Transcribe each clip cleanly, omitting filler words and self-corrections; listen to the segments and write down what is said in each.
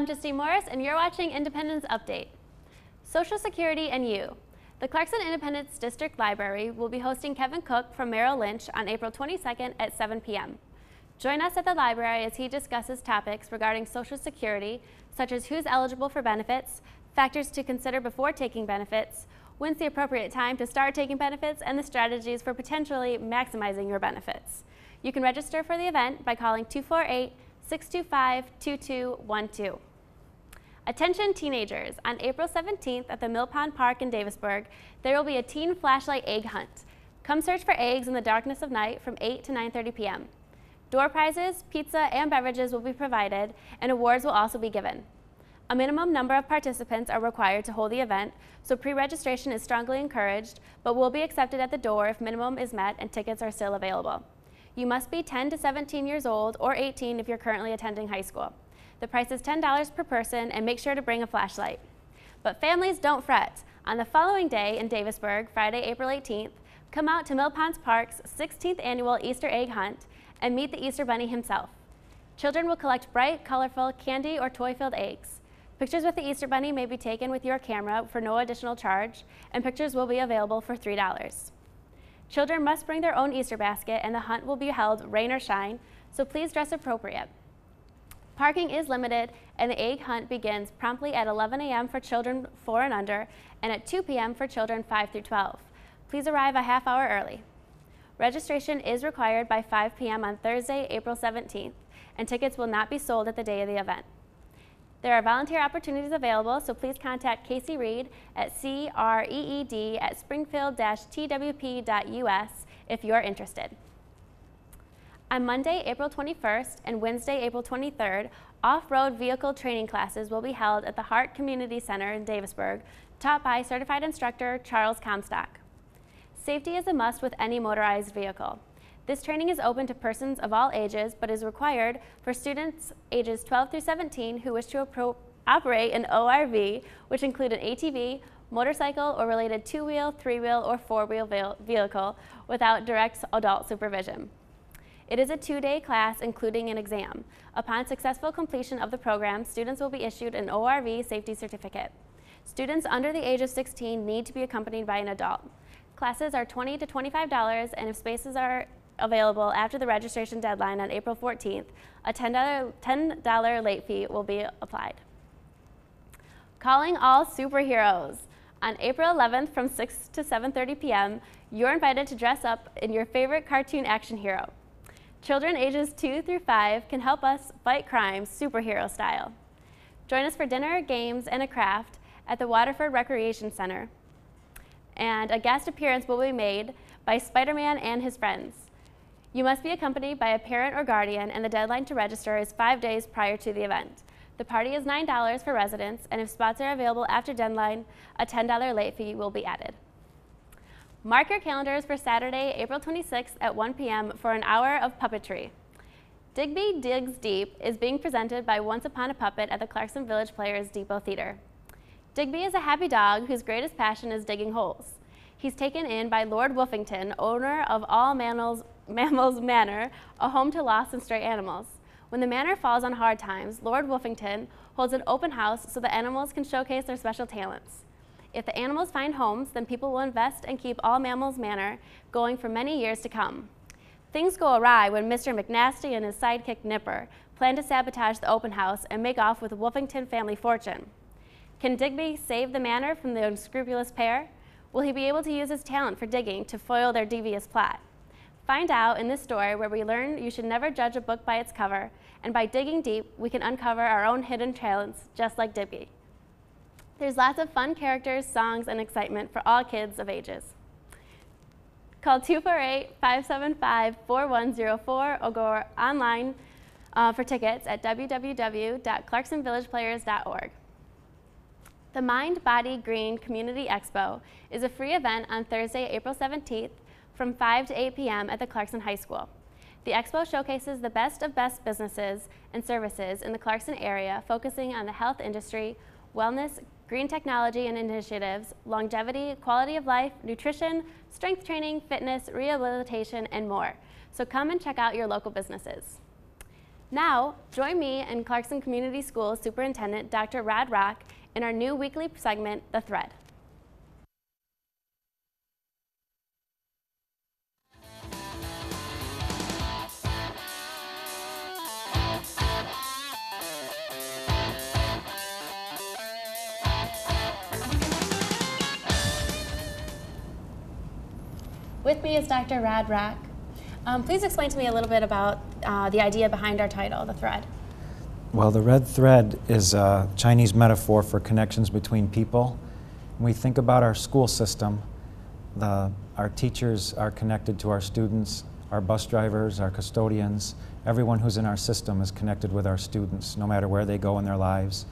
I'm Justine Morris, and you're watching Independence Update. Social Security and You. The Clarkson Independence District Library will be hosting Kevin Cook from Merrill Lynch on April 22nd at 7 p.m. Join us at the library as he discusses topics regarding Social Security, such as who's eligible for benefits, factors to consider before taking benefits, when's the appropriate time to start taking benefits, and the strategies for potentially maximizing your benefits. You can register for the event by calling 248-625-2212. Attention teenagers, on April 17th at the Mill Pond Park in Davisburg, there will be a teen flashlight egg hunt. Come search for eggs in the darkness of night from 8 to 9:30 p.m. Door prizes, pizza, and beverages will be provided, and awards will also be given. A minimum number of participants are required to hold the event, so pre-registration is strongly encouraged, but will be accepted at the door if minimum is met and tickets are still available. You must be 10 to 17 years old or 18 if you're currently attending high school. The price is $10 per person, and make sure to bring a flashlight. But families, don't fret. On the following day in Davisburg, Friday, April 18th, come out to Mill Pond Park's 16th annual Easter egg hunt and meet the Easter Bunny himself. Children will collect bright, colorful, candy or toy-filled eggs. Pictures with the Easter Bunny may be taken with your camera for no additional charge, and pictures will be available for $3. Children must bring their own Easter basket, and the hunt will be held rain or shine, so please dress appropriate. Parking is limited, and the egg hunt begins promptly at 11 a.m. for children 4 and under, and at 2 p.m. for children 5 through 12. Please arrive a half hour early. Registration is required by 5 p.m. on Thursday, April 17th, and tickets will not be sold at the day of the event. There are volunteer opportunities available, so please contact Casey Reed at creed@springfield-twp.us if you're interested. On Monday, April 21st and Wednesday, April 23rd, off-road vehicle training classes will be held at the Hart Community Center in Davisburg, taught by certified instructor Charles Comstock. Safety is a must with any motorized vehicle. This training is open to persons of all ages, but is required for students ages 12 through 17 who wish to operate an ORV, which include an ATV, motorcycle, or related 2-wheel, 3-wheel, or 4-wheel vehicle without direct adult supervision. It is a 2-day class, including an exam. Upon successful completion of the program, students will be issued an ORV safety certificate. Students under the age of 16 need to be accompanied by an adult. Classes are $20 to $25, and if spaces are available after the registration deadline on April 14th, a $10 late fee will be applied. Calling all superheroes. On April 11th from 6 to 7:30 p.m., you're invited to dress up in your favorite cartoon action hero. Children ages 2 through 5 can help us fight crime superhero style. Join us for dinner, games, and a craft at the Waterford Recreation Center. And a guest appearance will be made by Spider-Man and his friends. You must be accompanied by a parent or guardian, and the deadline to register is 5 days prior to the event. The party is $9 for residents, and if spots are available after deadline, a $10 late fee will be added. Mark your calendars for Saturday, April 26th at 1 p.m. for an hour of puppetry. Digby Digs Deep is being presented by Once Upon a Puppet at the Clarkson Village Players Depot Theater. Digby is a happy dog whose greatest passion is digging holes. He's taken in by Lord Wolfington, owner of All Mammals Manor, a home to lost and stray animals. When the manor falls on hard times, Lord Wolfington holds an open house so the animals can showcase their special talents. If the animals find homes, then people will invest and keep All Mammals Manor going for many years to come. Things go awry when Mr. McNasty and his sidekick Nipper plan to sabotage the open house and make off with the Wolfington family fortune. Can Digby save the manor from the unscrupulous pair? Will he be able to use his talent for digging to foil their devious plot? Find out in this story, where we learn you should never judge a book by its cover, and by digging deep, we can uncover our own hidden talents, just like Digby. There's lots of fun characters, songs, and excitement for all kids of ages. Call 248-575-4104 or go online for tickets at www.clarksonvillageplayers.org. The Mind, Body, Green Community Expo is a free event on Thursday, April 17th from 5 to 8 p.m. at the Clarkson High School. The expo showcases the best of best businesses and services in the Clarkson area, focusing on the health industry, wellness, green technology and initiatives, longevity, quality of life, nutrition, strength training, fitness, rehabilitation, and more. So come and check out your local businesses. Now, join me and Clarkson Community Schools Superintendent Dr. Rad Rock in our new weekly segment, The Thread. With me is Dr. Rad Rock. Please explain to me a little bit about the idea behind our title, The Thread. Well, the red thread is a Chinese metaphor for connections between people. When we think about our school system, our teachers are connected to our students, our bus drivers, our custodians. Everyone who's in our system is connected with our students, no matter where they go in their lives.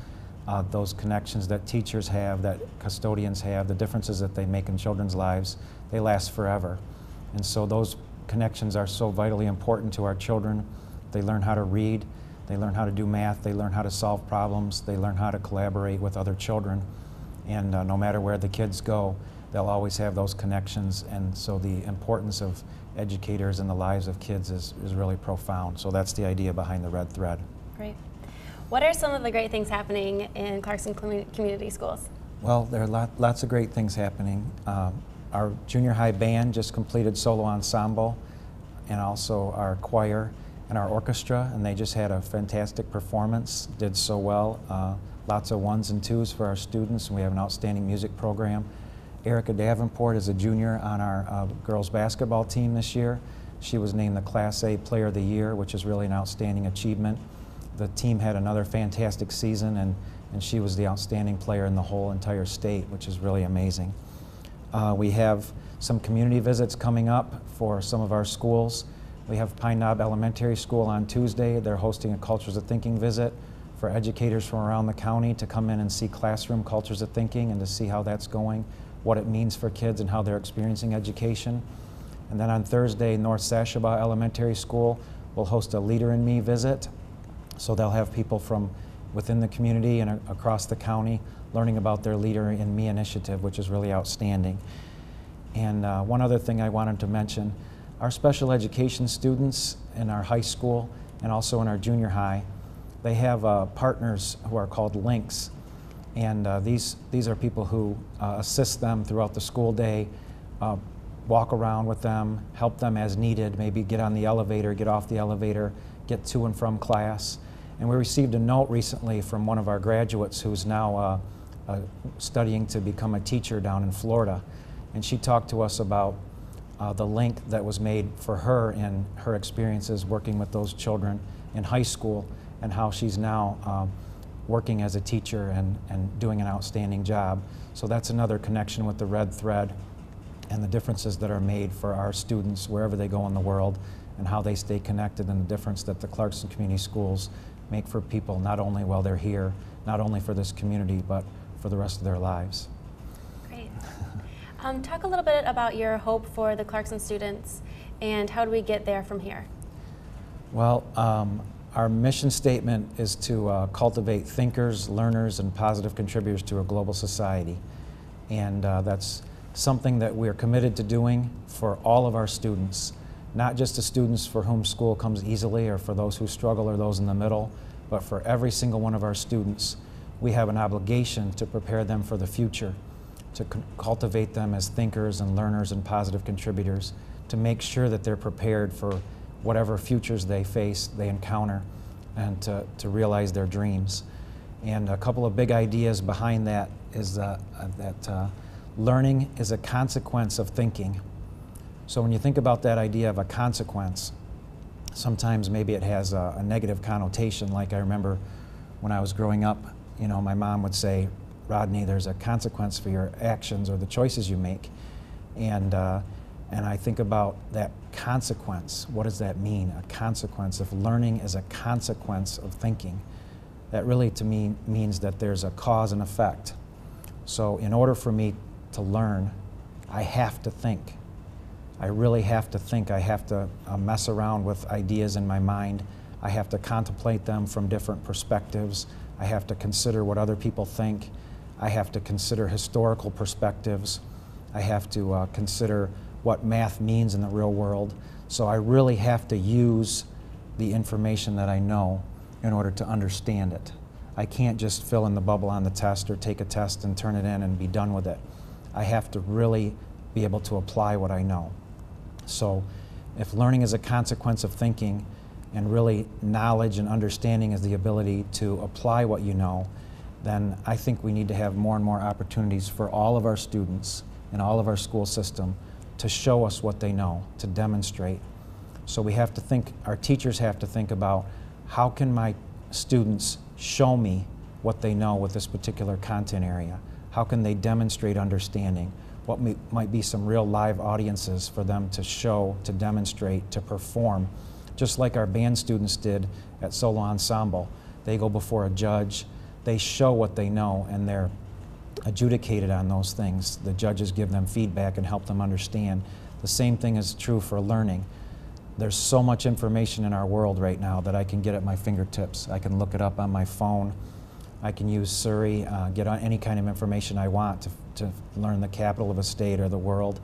Those connections that teachers have, that custodians have, the differences that they make in children's lives, they last forever. And so those connections are so vitally important to our children. They learn how to read, they learn how to do math, they learn how to solve problems, they learn how to collaborate with other children. And no matter where the kids go, they'll always have those connections. And so the importance of educators in the lives of kids is really profound. So that's the idea behind the red thread. Great. What are some of the great things happening in Clarkson Community Schools? Well, there are lots of great things happening. Our junior high band just completed solo ensemble, and also our choir and our orchestra, and they just had a fantastic performance, did so well. Lots of 1s and 2s for our students, and we have an outstanding music program. Erica Davenport is a junior on our girls basketball team this year. She was named the Class A Player of the Year, which is really an outstanding achievement. The team had another fantastic season, and she was the outstanding player in the whole entire state, which is really amazing. We have some community visits coming up for some of our schools. We have Pine Knob Elementary School on Tuesday. They're hosting a Cultures of Thinking visit for educators from around the county to come in and see classroom Cultures of Thinking and to see how that's going, what it means for kids and how they're experiencing education. And then on Thursday, North Sashaba Elementary School will host a Leader in Me visit. So they'll have people from within the community and across the county learning about their Leader in Me initiative, which is really outstanding. And one other thing I wanted to mention, our special education students in our high school and also in our junior high, they have partners who are called Links. And these are people who assist them throughout the school day, walk around with them, help them as needed, maybe get on the elevator, get off the elevator, get to and from class. And we received a note recently from one of our graduates who's now studying to become a teacher down in Florida. And she talked to us about the link that was made for her in her experiences working with those children in high school, and how she's now working as a teacher and doing an outstanding job. So that's another connection with the red thread and the differences that are made for our students wherever they go in the world, and how they stay connected, and the difference that the Clarkson Community Schools make for people, not only while they're here, not only for this community, but for the rest of their lives. Great. Talk a little bit about your hope for the Clarkson students, and how do we get there from here? Well, our mission statement is to cultivate thinkers, learners, and positive contributors to a global society. And that's something that we're committed to doing for all of our students, not just the students for whom school comes easily or for those who struggle or those in the middle, but for every single one of our students. We have an obligation to prepare them for the future, to cultivate them as thinkers and learners and positive contributors, to make sure that they're prepared for whatever futures they face, they encounter, and to realize their dreams. And a couple of big ideas behind that is that learning is a consequence of thinking. So when you think about that idea of a consequence, sometimes maybe it has a negative connotation. Like I remember when I was growing up, you know, my mom would say, Rodney, there's a consequence for your actions or the choices you make. And I think about that consequence. What does that mean, a consequence? If learning is a consequence of thinking, that really to me means that there's a cause and effect. So in order for me to learn, I have to think. I really have to think. I have to mess around with ideas in my mind. I have to contemplate them from different perspectives. I have to consider what other people think. I have to consider historical perspectives. I have to consider what math means in the real world. So I really have to use the information that I know in order to understand it. I can't just fill in the bubble on the test or take a test and turn it in and be done with it. I have to really be able to apply what I know. So if learning is a consequence of thinking, and really knowledge and understanding is the ability to apply what you know, then I think we need to have more and more opportunities for all of our students in all of our school system to show us what they know, to demonstrate. So we have to think, our teachers have to think about, how can my students show me what they know with this particular content area? How can they demonstrate understanding? What might be some real live audiences for them to show, to demonstrate, to perform, just like our band students did at Solo Ensemble. They go before a judge, they show what they know, and they're adjudicated on those things. The judges give them feedback and help them understand. The same thing is true for learning. There's so much information in our world right now that I can get at my fingertips. I can look it up on my phone. I can use Siri, get on any kind of information I want to learn the capital of a state or the world.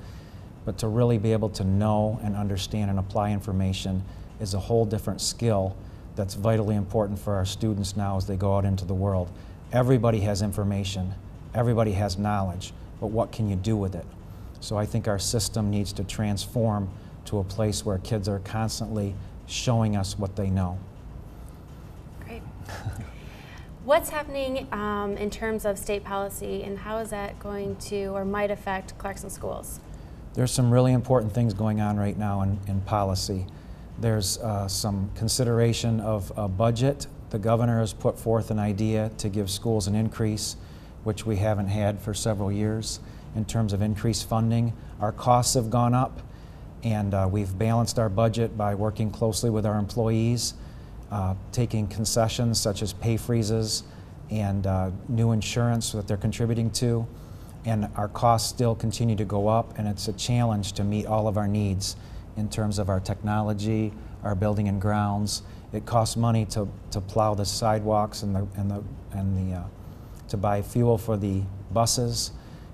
But to really be able to know and understand and apply information is a whole different skill that's vitally important for our students now as they go out into the world. Everybody has information, everybody has knowledge, but what can you do with it? So I think our system needs to transform to a place where kids are constantly showing us what they know. Great. What's happening in terms of state policy, and how is that going to or might affect Clarkson schools? There's some really important things going on right now in policy. There's some consideration of a budget. The governor has put forth an idea to give schools an increase, which we haven't had for several years in terms of increased funding. Our costs have gone up, and we've balanced our budget by working closely with our employees, taking concessions such as pay freezes and new insurance that they're contributing to. And our costs still continue to go up, and it's a challenge to meet all of our needs in terms of our technology, our building and grounds. It costs money to plow the sidewalks and to buy fuel for the buses.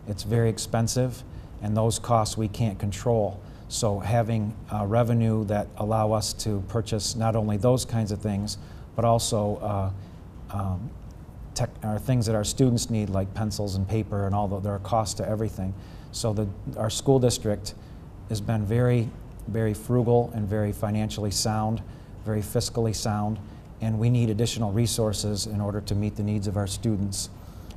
It's very expensive, and those costs we can't control. So having revenue that allow us to purchase not only those kinds of things, but also things that our students need, like pencils and paper and all that. There are costs to everything. So our school district has been very frugal and very financially sound, very fiscally sound, and we need additional resources in order to meet the needs of our students.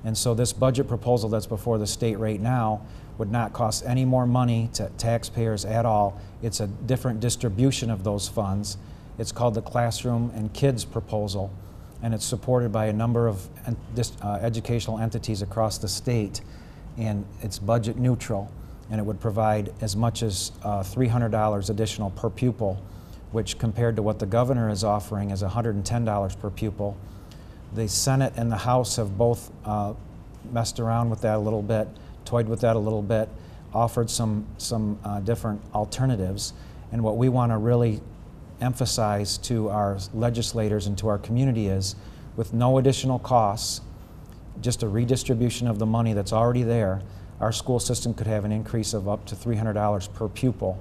And so this budget proposal that's before the state right now would not cost any more money to taxpayers at all. It's a different distribution of those funds. It's called the Classroom and Kids Proposal, and it's supported by a number of educational entities across the state, and it's budget neutral, and it would provide as much as $300 additional per pupil, which compared to what the governor is offering is $110 per pupil. The Senate and the House have both messed around with that a little bit, toyed with that a little bit, offered some different alternatives. And what we want to really emphasize to our legislators and to our community is, with no additional costs, just a redistribution of the money that's already there, our school system could have an increase of up to $300 per pupil,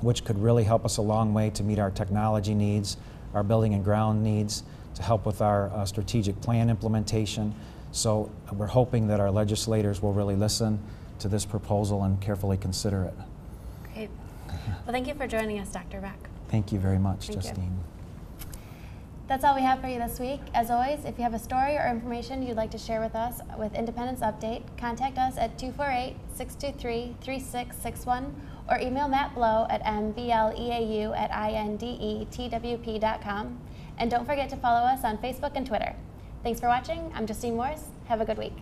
which could really help us a long way to meet our technology needs, our building and ground needs, to help with our strategic plan implementation. So we're hoping that our legislators will really listen to this proposal and carefully consider it. Great. Well, thank you for joining us, Dr. Beck. Thank you very much, Thank Justine. You. That's all we have for you this week. As always, if you have a story or information you'd like to share with us with Independence Update, contact us at 248-623-3661 or email Matt Blow at mbleau@indetwp.com. And don't forget to follow us on Facebook and Twitter. Thanks for watching. I'm Justine Morris. Have a good week.